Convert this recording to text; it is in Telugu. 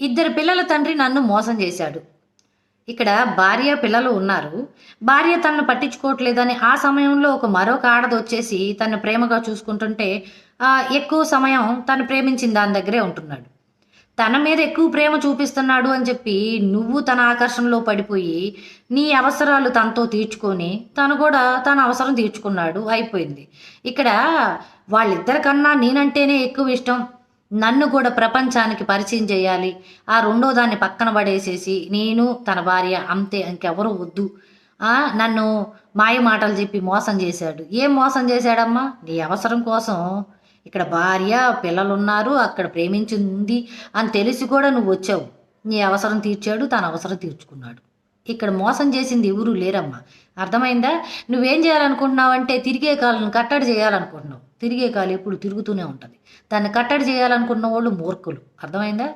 ఇద్దరు పిల్లల తండ్రి నన్ను మోసం చేశాడు. ఇక్కడ భార్య, పిల్లలు ఉన్నారు. భార్య తనను పట్టించుకోవట్లేదని ఆ సమయంలో మరొక ఆడదొచ్చేసి తనను ప్రేమగా చూసుకుంటుంటే ఎక్కువ సమయం తను ప్రేమించిన దాని దగ్గరే ఉంటున్నాడు. తన మీద ఎక్కువ ప్రేమ చూపిస్తున్నాడు అని చెప్పి నువ్వు తన ఆకర్షణలో పడిపోయి నీ అవసరాలు తనతో తీర్చుకొని తను కూడా తన అవసరం తీర్చుకున్నాడు అయిపోయింది. ఇక్కడ వాళ్ళిద్దరికన్నా నేనంటేనే ఎక్కువ ఇష్టం. నన్ను కూడా ప్రపంచానికి పరిచయం చేయాలి. ఆ రెండో దాన్ని పక్కన పడేసేసి నేను తన భార్య అంతే ఇంకెవరు వద్దు. నన్ను మాయ మాటలు చెప్పి మోసం చేశాడు. ఏం మోసం చేశాడమ్మా? నీ అవసరం కోసం ఇక్కడ భార్య, పిల్లలున్నారు, అక్కడ ప్రేమించింది అని తెలిసి కూడా నువ్వు వచ్చావు. నీ అవసరం తీర్చాడు, తన అవసరం తీర్చుకున్నాడు. ఇక్కడ మోసం చేసింది ఎవరు లేరమ్మా. అర్థమైందా? నువ్వేం చేయాలనుకుంటున్నావంటే తిరిగే కాళ్ళను కట్టడి చేయాలనుకుంటున్నావు. తిరిగే కాలు ఎప్పుడు తిరుగుతూనే ఉంటుంది. దాన్ని కట్టడి చేయాలనుకున్న వాళ్ళు మూర్ఖులు. అర్థమైందా?